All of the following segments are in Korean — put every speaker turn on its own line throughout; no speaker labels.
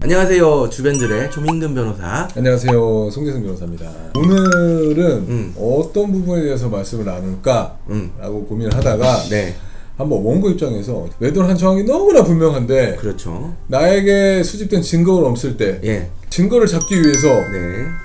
안녕하세요. 주변들의 조민근 변호사.
안녕하세요. 송재승 변호사입니다. 오늘은 어떤 부분에 대해서 말씀을 나눌까 라고 고민을 하다가 한번 원고 입장에서 외도한 정황이 너무나 분명한데
그렇죠.
나에게 수집된 증거가 없을 때 증거를 잡기 위해서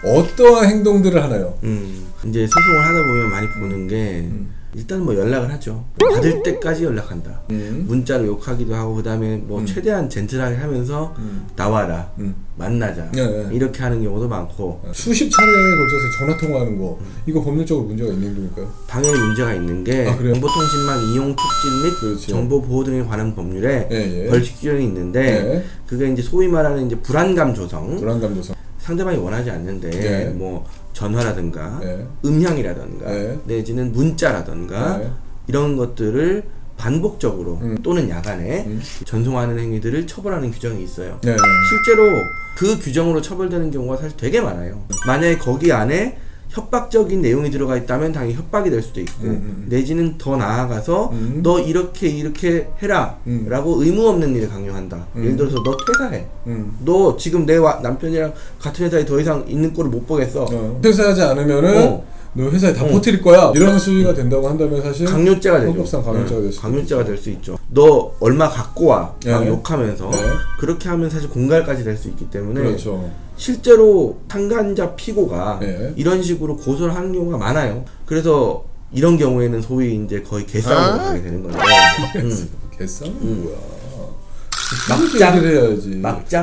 어떠한 행동들을 하나요?
이제 소송을 하다 보면 많이 보는 게 일단 뭐 연락을 하죠. 받을 때까지 연락한다. 문자로 욕하기도 하고 그다음에 뭐 최대한 젠틀하게 하면서 나와라. 만나자. 이렇게 하는 경우도 많고
수십 차례에 걸쳐서 전화 통화하는 거 이거 법률적으로 문제가 있는 행동일까요?
당연히 문제가 있는 게 정보통신망 이용 촉진 및 정보 보호 등에 관한 법률에 벌칙 규정이 있는데 그게 이제 소위 말하는 이제 불안감 조성. 상대방이 원하지 않는데 뭐 전화라든가 음향이라든가 내지는 문자라든가 이런 것들을 반복적으로 또는 야간에 전송하는 행위들을 처벌하는 규정이 있어요. 실제로 그 규정으로 처벌되는 경우가 사실 되게 많아요. 만약에 거기 안에 협박적인 내용이 들어가 있다면 당연히 협박이 될 수도 있고 내지는 더 나아가서 너 이렇게 해라 라고 의무 없는 일을 강요한다. 예를 들어서 너 퇴사해. 너 지금 내 남편이랑 같은 회사에 더 이상 있는 꼴을 못 보겠어.
퇴사하지 않으면은 너 회사에 다 퍼뜨릴 거야. 이런 수위가 된다고 한다면 사실
강요죄가 되죠.
헌법상
강요죄가 될 수 있죠. 너 얼마 갖고 와. 막 욕하면서 그렇게 하면 사실 공갈까지 될 수 있기 때문에 실제로 상간자 피고가 이런 식으로 고소를 하는 경우가 많아요. 그래서 이런 경우에는 소위 이제 거의 개싸움으로 가게 되는 건데.
개싸움은 뭐야?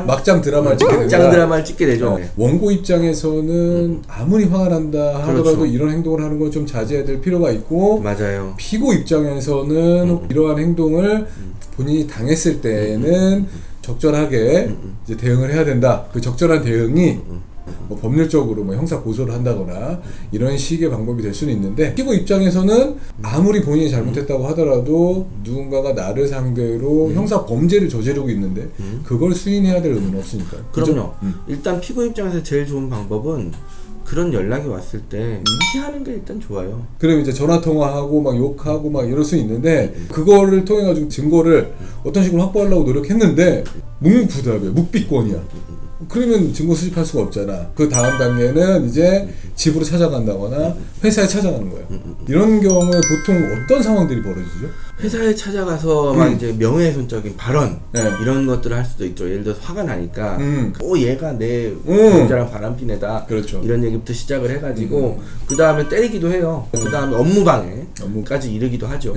막장 드라마를 찍게 되죠.
원고 입장에서는 아무리 화가 난다 하더라도 이런 행동을 하는 건 좀 자제해야 될 필요가 있고
맞아요.
피고 입장에서는 이러한 행동을 본인이 당했을 때에는 적절하게 이제 대응을 해야 된다. 그 적절한 대응이 뭐 법률적으로 뭐 형사 고소를 한다거나 이런 식의 방법이 될 수는 있는데 피고 입장에서는 아무리 본인이 잘못했다고 하더라도 누군가가 나를 상대로 형사 범죄를 저지르고 있는데 그걸 수인해야 될 의무는 없으니까요.
그럼요. 일단 피고 입장에서 제일 좋은 방법은 그런 연락이 왔을 때 무시하는 게 일단 좋아요.
그럼 이제 전화 통화하고 막 욕하고 막 이럴 수 있는데 그거를 통해 가지고 증거를 어떤 식으로 확보하려고 노력했는데 묵묵부답이야. 묵비권이야. 그러면 증거 수집할 수가 없잖아. 그 다음 단계는 이제 집으로 찾아간다거나 회사에 찾아가는 거야. 이런 경우에 보통 어떤 상황들이 벌어지죠?
회사에 찾아가서 막 이제 명예훼손적인 발언 이런 것들을 할 수도 있죠. 예를 들어서 화가 나니까 얘가 내 남자랑 바람피네다 이런 얘기부터 시작을 해가지고 그 다음에 때리기도 해요. 그 다음에 업무방해까지 이르기도 하죠.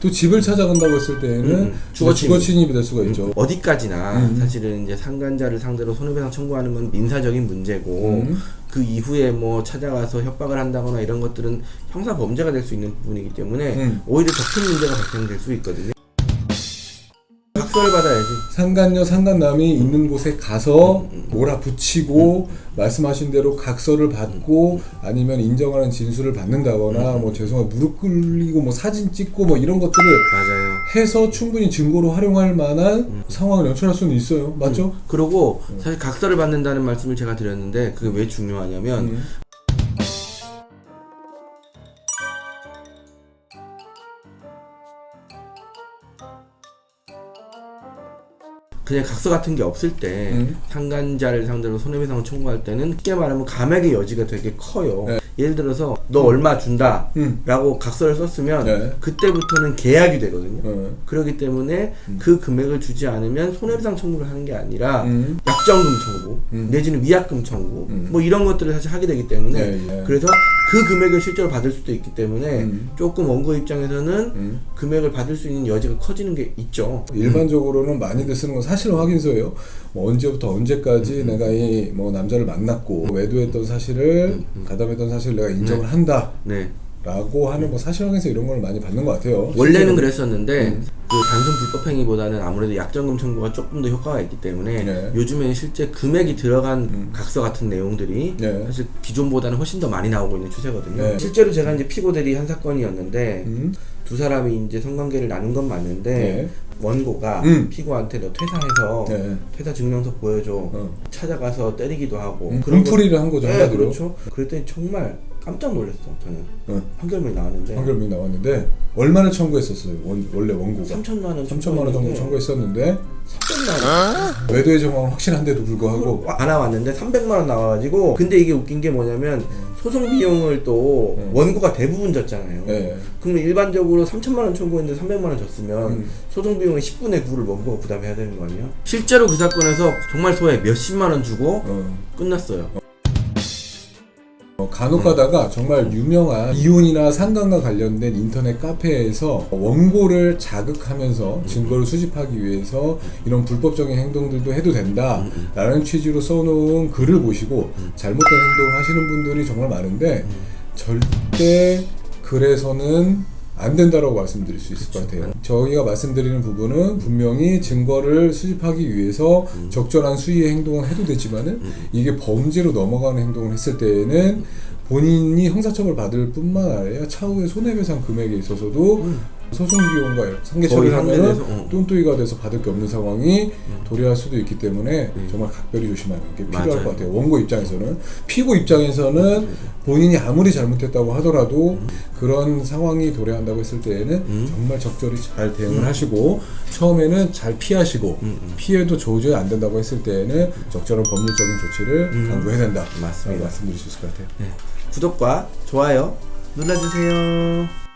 또 집을 찾아간다고 했을 때는 주거 침입이 될 수가 있죠.
어디까지나 사실은 이제 상간자를 상대로 손해배상 청구하는 건 민사적인 문제고 그 이후에 뭐 찾아가서 협박을 한다거나 이런 것들은 형사 범죄가 될 수 있는 부분이기 때문에 오히려 더 큰 문제가 발생될 수 있거든요. 각서를 받아야지.
상간녀, 상간남이 있는 곳에 가서 몰아붙이고 말씀하신 대로 각서를 받고 아니면 인정하는 진술을 받는다거나 뭐 죄송한 무릎 꿇리고 뭐 사진 찍고 뭐 이런 것들을 해서 충분히 증거로 활용할 만한 상황을 연출할 수는 있어요. 맞죠?
그리고 사실 각서를 받는다는 말씀을 제가 드렸는데 그게 왜 중요하냐면 그냥 각서 같은 게 없을 때 상간자를 상대로 손해배상을 청구할 때는 쉽게 말하면 감액의 여지가 되게 커요. 예를 들어서 너 얼마 준다 라고 각서를 썼으면 그때부터는 계약이 되거든요. 그렇기 때문에 그 금액을 주지 않으면 손해배상 청구를 하는 게 아니라 약정금 청구 내지는 위약금 청구 뭐 이런 것들을 사실 하게 되기 때문에 그래서 그 금액을 실제로 받을 수도 있기 때문에 조금 원고 입장에서는 금액을 받을 수 있는 여지가 커지는 게 있죠.
일반적으로는 많이들 쓰는 건 사실 확인서예요. 뭐 언제부터 언제까지 내가 이 뭐 남자를 만났고 외도했던 사실을 가담했던 사실을 내가 인정을 한다. 라고 하는 뭐 사실 확인서 이런 걸 많이 받는 것 같아요.
원래는 그랬었는데 그 단순 불법행위보다는 아무래도 약정금 청구가 조금 더 효과가 있기 때문에 요즘에는 실제 금액이 들어간 각서 같은 내용들이 사실 기존보다는 훨씬 더 많이 나오고 있는 추세거든요. 실제로 제가 이제 피고 대리 한 사건이었는데 두 사람이 이제 성관계를 나눈 건 맞는데 원고가 피고한테 너 퇴사해서 퇴사 증명서 보여줘 찾아가서 때리기도 하고
분풀이를 한 거죠.
그렇죠. 그랬더니 정말 깜짝 놀랐어 저는. 판결문이 나왔는데.
판결문이 나왔는데 얼마나 청구했었어요? 원래 원고가
3천만 원.
3천만 원 정도 청구했었는데 300만 원. 외도의 정황은 확실한데도 불구하고
안 나왔는데 300만 원 나와가지고. 근데 이게 웃긴 게 뭐냐면 소송 비용을 또 원고가 대부분 졌잖아요. 그러면 일반적으로 3천만 원 청구했는데 300만 원 졌으면 소송 비용의 10분의 9를 원고가 부담해야 되는 거 아니에요? 실제로 그 사건에서 정말 소액 몇십만 원 주고 끝났어요.
간혹 가다가 정말 유명한 이혼이나 상간과 관련된 인터넷 카페에서 원고를 자극하면서 증거를 수집하기 위해서 이런 불법적인 행동들도 해도 된다 라는 취지로 써놓은 글을 보시고 잘못된 행동을 하시는 분들이 정말 많은데 절대 글에서는 안 된다라고 말씀드릴 수 있을 것 같아요. 저희가 말씀드리는 부분은 분명히 증거를 수집하기 위해서 적절한 수위의 행동을 해도 되지만은 이게 범죄로 넘어가는 행동을 했을 때에는 본인이 형사처벌 받을 뿐만 아니라 차후의 손해배상 금액에 있어서도 소송 비용과 상계 처리하면 똔똔이가 돼서 받을 게 없는 상황이 도래할 수도 있기 때문에 정말 각별히 조심하는 게 필요할 것 같아요. 원고 입장에서는. 피고 입장에서는 본인이 아무리 잘못했다고 하더라도 그런 상황이 도래한다고 했을 때에는 정말 적절히 잘 대응을 하시고 처음에는 잘 피하시고 피해도 도저히 안 된다고 했을 때에는 적절한 법률적인 조치를 강구해야 된다.
맞습니다.
말씀드릴 수 있을 것 같아요.
구독과 좋아요 눌러주세요.